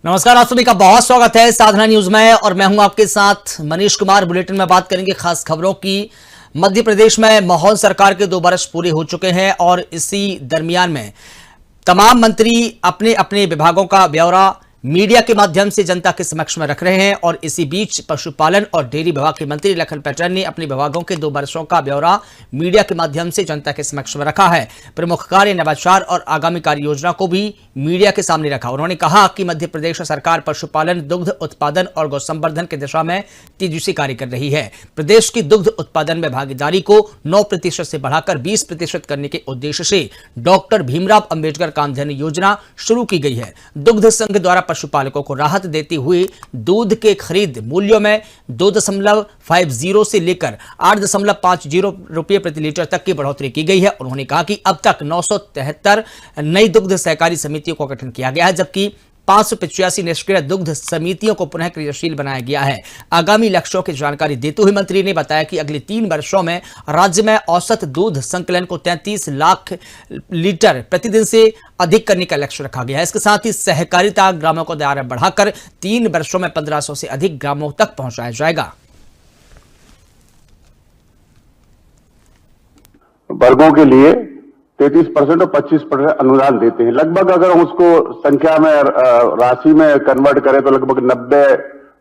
नमस्कार, आप सभी का बहुत स्वागत है साधना न्यूज में और मैं हूं आपके साथ मनीष कुमार। बुलेटिन में बात करेंगे खास खबरों की। मध्य प्रदेश में माहौल सरकार के 2 वर्ष पूरे हो चुके हैं और इसी दरमियान में तमाम मंत्री अपने अपने विभागों का ब्यौरा मीडिया के माध्यम से जनता के समक्ष में रख रहे हैं और इसी बीच पशुपालन और डेयरी विभाग के मंत्री लखन पैटर्न ने अपने विभागों के 2 वर्षों का ब्यौरा मीडिया के माध्यम से जनता के समक्ष में रखा है। प्रमुख कार्य, नवाचार और आगामी कार्य योजना को भी मीडिया के सामने रखा। उन्होंने कहा कि मध्य प्रदेश सरकार पशुपालन, दुग्ध उत्पादन और गौ संवर्धन की दिशा में तेजी से कार्य कर रही है। प्रदेश की दुग्ध उत्पादन में भागीदारी को 9% से बढ़ाकर 20% करने के उद्देश्य से डॉक्टर भीमराव अंबेडकर कामधेनु योजना शुरू की गई है। दुग्ध संघ द्वारा पशुपालकों को राहत देती हुई दूध के खरीद मूल्यों में 2.50 से लेकर 8.50 रुपये प्रति लीटर तक की बढ़ोतरी की गई है। उन्होंने कहा कि अब तक 973 नई दुग्ध सहकारी समितियों का गठन किया गया है, जबकि 585 निष्क्रिय दुग्ध समितियों को पुनः क्रियाशील बनाया गया है। आगामी लक्ष्यों की जानकारी देते हुए मंत्री ने बताया कि अगले 3 वर्षों में राज्य में औसत दूध संकलन को 33 लाख लीटर प्रतिदिन से अधिक करने का लक्ष्य रखा गया है। इसके साथ ही सहकारिता ग्रामों को दायरा बढ़ाकर 3 वर्षों में 1500 से अधिक ग्रामों तक पहुंचाया जाएगा। वर्गों के लिए 33% और 25% अनुदान देते हैं। लगभग अगर हम उसको संख्या में राशि में कन्वर्ट करें तो लगभग 90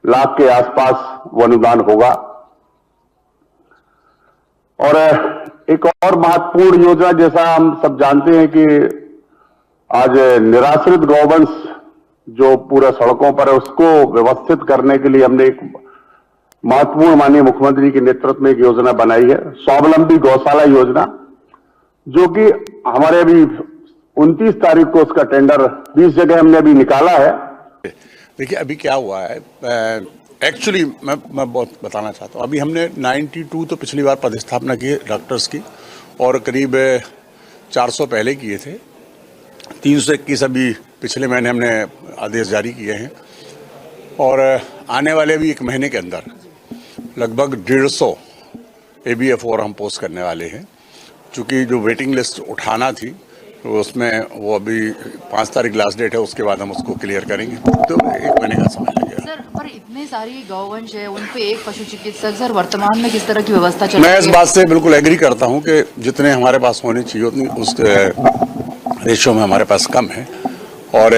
लाख के आसपास वो अनुदान होगा। और एक और महत्वपूर्ण योजना, जैसा हम सब जानते हैं कि आज निराश्रित गौवंश जो पूरे सड़कों पर है उसको व्यवस्थित करने के लिए हमने एक महत्वपूर्ण माननीय मुख्यमंत्री के नेतृत्व में एक योजना बनाई है, स्वावलंबी गौशाला योजना, जो कि हमारे अभी 29 तारीख को उसका टेंडर 20 जगह हमने अभी निकाला है। देखिए अभी क्या हुआ है, एक्चुअली मैं बहुत बताना चाहता हूँ। अभी हमने 92 तो पिछली बार पदस्थापना की डॉक्टर्स की और करीब 400 पहले किए थे। 321 अभी पिछले महीने हमने आदेश जारी किए हैं और आने वाले अभी 1 महीने के अंदर लगभग 150 ABF और हम पोस्ट करने वाले हैं। चूँकि जो वेटिंग लिस्ट उठाना थी तो उसमें वो अभी 5 तारीख लास्ट डेट है, उसके बाद हम उसको क्लियर करेंगे, तो 1 महीने का समय लगेगा। सर, पर इतने सारी गौवंश है, उन पे एक पशु चिकित्सक, सर वर्तमान में किस तरह की व्यवस्था चल रही है? मैं इस बात से बिल्कुल एग्री करता हूं कि जितने हमारे पास होने चाहिए उतनी उस रेशियो में हमारे पास कम है। और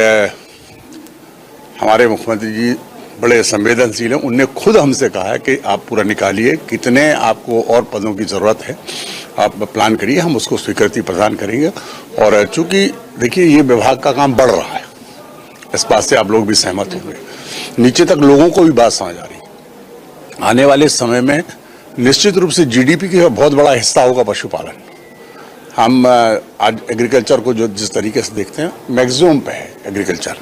हमारे मुख्यमंत्री जी बड़े संवेदनशील हैं। उनने खुद हमसे कहा है कि आप पूरा निकालिए, कितने आपको और पदों की ज़रूरत है आप प्लान करिए, हम उसको स्वीकृति प्रदान करेंगे। और चूंकि देखिए ये विभाग का काम बढ़ रहा है, इस बात से आप लोग भी सहमत होंगे, नीचे तक लोगों को भी बात समझ आ रही है। आने वाले समय में निश्चित रूप से GDP का बहुत बड़ा हिस्सा होगा पशुपालन। हम आज एग्रीकल्चर को जो जिस तरीके से देखते हैं मैक्सिमम पे है एग्रीकल्चर,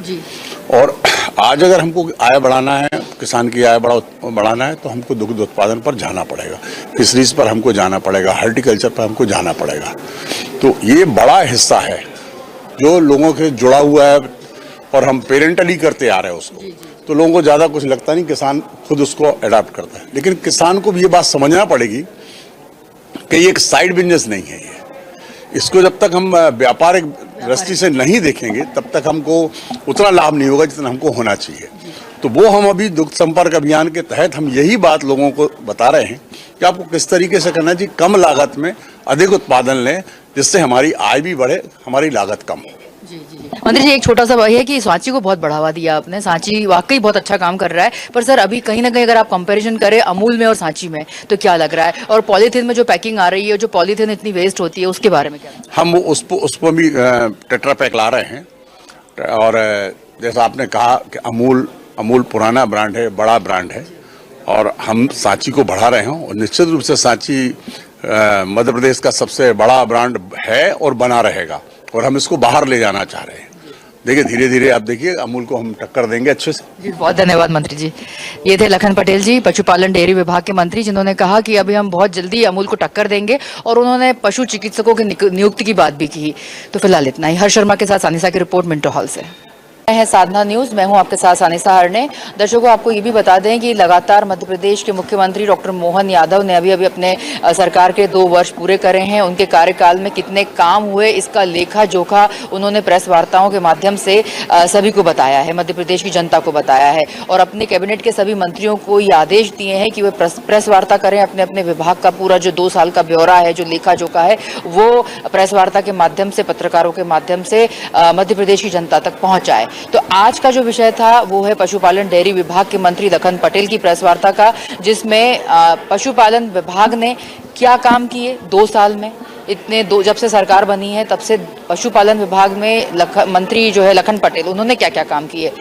और आज अगर हमको आय बढ़ाना है, किसान की आय बढ़ाना है तो हमको दुग्ध उत्पादन पर जाना पड़ेगा, फिशरीज पर हमको जाना पड़ेगा, हॉर्टिकल्चर पर हमको जाना पड़ेगा। तो ये बड़ा हिस्सा है जो लोगों के जुड़ा हुआ है और हम पेरेंटली करते आ रहे हैं उसको, तो लोगों को ज़्यादा कुछ लगता नहीं, किसान खुद उसको अडॉप्ट करता है। लेकिन किसान को भी ये बात समझना पड़ेगी कि ये एक साइड बिजनेस नहीं है। इसको जब तक हम व्यापारिक दृष्टि से नहीं देखेंगे तब तक हमको उतना लाभ नहीं होगा जितना हमको होना चाहिए। तो वो हम अभी दुग्ध संपर्क अभियान के तहत हम यही बात लोगों को बता रहे हैं कि आपको किस तरीके से करना चाहिए, कम लागत में अधिक उत्पादन लें, जिससे हमारी आय भी बढ़े, हमारी लागत कम हो। जी। मंत्री जी, एक छोटा सा वही है कि सांची को बहुत बढ़ावा दिया आपने, सांची वाकई बहुत अच्छा काम कर रहा है, पर सर अभी कहीं ना कहीं अगर आप कंपैरिजन करें अमूल में और सांची में तो क्या लग रहा है? और पॉलीथीन में जो पैकिंग आ रही है, जो पॉलीथीन इतनी वेस्ट होती है, उसके बारे में क्या? हम उसको भी टेट्रा पैक ला रहे हैं। और जैसा आपने कहा कि अमूल पुराना ब्रांड है, बड़ा ब्रांड है, और हम सांची को बढ़ा रहे हैं। और निश्चित रूप से सांची मध्य प्रदेश का सबसे बड़ा ब्रांड है और बना रहेगा, और हम इसको बाहर ले जाना चाह रहे हैं। देखिए धीरे धीरे आप देखिए अमूल को हम टक्कर देंगे अच्छे से। जी बहुत धन्यवाद मंत्री जी। ये थे लखन पटेल जी, पशुपालन डेयरी विभाग के मंत्री, जिन्होंने कहा कि अभी हम बहुत जल्दी अमूल को टक्कर देंगे, और उन्होंने पशु चिकित्सकों की नियुक्ति की बात भी की। तो फिलहाल इतना ही। हर्ष शर्मा के साथ सानिसा की रिपोर्ट मिंटो हॉल से। है साधना न्यूज, मैं हूं आपके साथ सानिसा हरने। दर्शकों, आपको ये भी बता दें कि लगातार मध्य प्रदेश के मुख्यमंत्री डॉक्टर मोहन यादव ने अभी अपने सरकार के 2 वर्ष पूरे करे हैं। उनके कार्यकाल में कितने काम हुए, इसका लेखा जोखा उन्होंने प्रेस वार्ताओं के माध्यम से सभी को बताया है, मध्य प्रदेश की जनता को बताया है। और अपने कैबिनेट के सभी मंत्रियों को ये आदेश दिए हैं कि वे प्रेस वार्ता करें, अपने अपने विभाग का पूरा जो 2 साल का ब्यौरा है, जो लेखा जोखा है, वो प्रेस वार्ता के माध्यम से, पत्रकारों के माध्यम से मध्य प्रदेश की जनता तक पहुंचाए। तो आज का जो विषय था वो है पशुपालन डेयरी विभाग के मंत्री लखन पटेल की प्रेस वार्ता का, जिसमें पशुपालन विभाग ने क्या काम किए 2 साल में, जब से सरकार बनी है तब से पशुपालन विभाग में मंत्री जो है लखन पटेल, उन्होंने क्या क्या काम किए,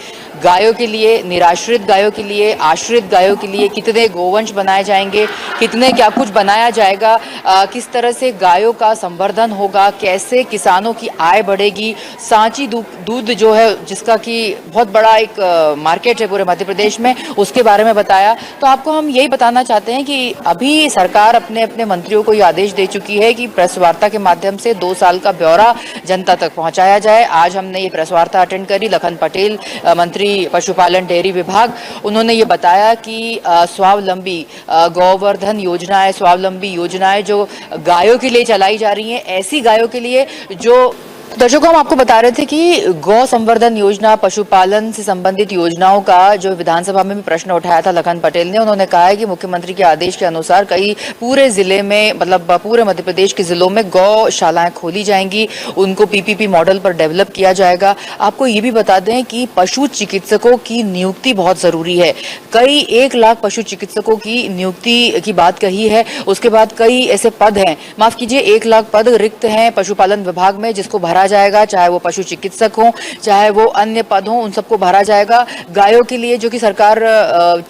गायों के लिए, निराश्रित गायों के लिए, आश्रित गायों के लिए कितने गोवंश बनाए जाएंगे, कितने क्या कुछ बनाया जाएगा, किस तरह से गायों का संवर्धन होगा, कैसे किसानों की आय बढ़ेगी, सांची दूध जो है जिसका कि बहुत बड़ा एक मार्केट है पूरे मध्य प्रदेश में, उसके बारे में बताया। तो आपको हम यही बताना चाहते हैं कि अभी सरकार अपने अपने मंत्रियों को ये आदेश दे चुकी है कि प्रेस वार्ता के माध्यम से 2 साल का ब्यौरा जनता तक पहुंचाया जाए। आज हमने ये प्रेस वार्ता अटेंड करी। लखन पटेल, मंत्री पशुपालन डेयरी विभाग, उन्होंने ये बताया कि स्वावलंबी गौवर्धन योजनाएं, स्वावलंबी योजनाएं जो गायों के लिए चलाई जा रही हैं, ऐसी गायों के लिए जो दर्शकों, हम आपको बता रहे थे कि गौ संवर्धन योजना, पशुपालन से संबंधित योजनाओं का जो विधानसभा में भी प्रश्न उठाया था लखन पटेल ने, उन्होंने कहा है कि मुख्यमंत्री के आदेश के अनुसार कई पूरे जिले में, मतलब पूरे मध्य प्रदेश के जिलों में गौशालाएं खोली जाएंगी, उनको पीपीपी मॉडल पर डेवलप किया जाएगा। आपको ये भी बता दें कि पशु चिकित्सकों की नियुक्ति बहुत जरूरी है। कई 1 लाख पशु चिकित्सकों की नियुक्ति की बात कही है। उसके बाद कई ऐसे पद हैं, माफ कीजिए 1 लाख पद रिक्त हैं पशुपालन विभाग में, जिसको भरा जाएगा, चाहे वो पशु चिकित्सक हो, चाहे वो अन्य पद हो, उन सबको भरा जाएगा। गायों के लिए जो कि सरकार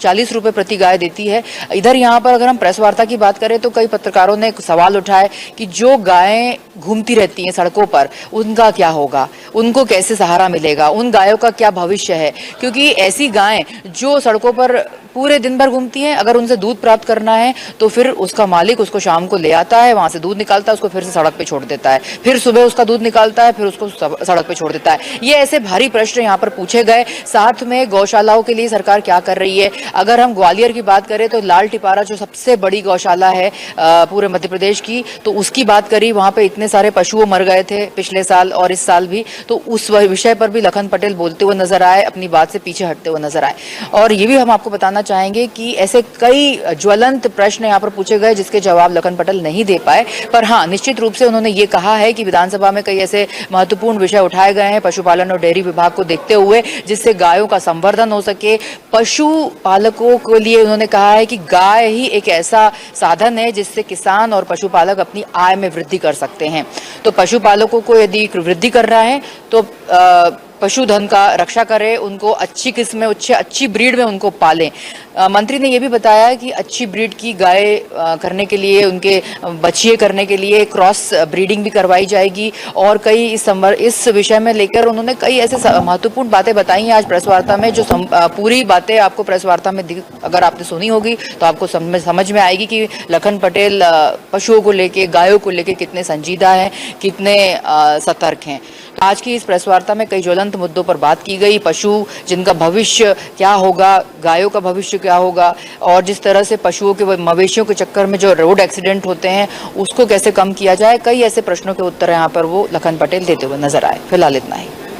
40 रुपए प्रति गाय देती है। इधर यहाँ पर अगर हम प्रेस वार्ता की बात करें तो कई पत्रकारों ने सवाल उठाए कि जो गायें घूमती रहती हैं सड़कों पर, उनका क्या होगा, उनको कैसे सहारा मिलेगा, उन गायों का क्या भविष्य है, क्योंकि ऐसी गायें जो सड़कों पर पूरे दिन भर घूमती हैं, अगर उनसे दूध प्राप्त करना है तो फिर उसका मालिक उसको शाम को ले आता है, वहां से दूध निकालता है, उसको फिर से सड़क पे छोड़ देता है, फिर सुबह उसका दूध निकालता है, फिर उसको सड़क पे छोड़ देता है। ये ऐसे भारी प्रश्न यहाँ पर पूछे गए। साथ में गौशालाओं के लिए सरकार क्या कर रही है। अगर हम ग्वालियर की बात करें तो लाल टिपारा जो सबसे बड़ी गौशाला है पूरे मध्य प्रदेश की, तो उसकी बात करी, वहां पे इतने सारे पशुओं मर गए थे पिछले साल और इस साल भी, तो उस विषय पर भी लखन पटेल बोलते हुए नजर आए, अपनी बात से पीछे हटते हुए नजर आए। और ये भी हम आपको बताना चाहेंगे कि ऐसे कई ज्वलंत प्रश्न यहाँ पर पूछे गए जिसके जवाब लखन पटेल नहीं दे पाए, पर हाँ, निश्चित रूप से उन्होंने ये कहा है कि विधानसभा में कई ऐसे महत्वपूर्ण विषय उठाए गए हैं पशुपालन और डेयरी विभाग को देखते हुए, जिससे गायों का संवर्धन हो सके। पशु पालकों के लिए उन्होंने कहा है कि गाय ही एक ऐसा साधन है जिससे किसान और पशुपालक अपनी आय में वृद्धि कर सकते हैं। तो पशुपालकों को यदि वृद्धि करना है तो पशुधन का रक्षा करें, उनको अच्छी किस्म में, अच्छी ब्रीड में उनको पालें। मंत्री ने यह भी बताया कि अच्छी ब्रीड की गाय करने के लिए, उनके बछिए करने के लिए क्रॉस ब्रीडिंग भी करवाई जाएगी। और कई इस विषय में लेकर उन्होंने कई ऐसे महत्वपूर्ण बातें बताई हैं आज प्रेस वार्ता में, जो पूरी बातें आपको प्रेस वार्ता में अगर आपने सुनी होगी तो आपको समझ में आएगी कि लखन पटेल पशुओं को लेके, गायों को लेके कितने संजीदा हैं, कितने सतर्क हैं। आज की इस प्रेस वार्ता में कई ज्वलंत मुद्दों पर बात की गई। पशु जिनका भविष्य क्या होगा, गायों का भविष्य क्या होगा, और जिस तरह से पशुओं के, मवेशियों के चक्कर में जो रोड एक्सीडेंट होते हैं उसको कैसे कम किया जाए, कई ऐसे प्रश्नों के उत्तर यहाँ पर वो लखन पटेल देते हुए नजर आए। फिलहाल इतना ही।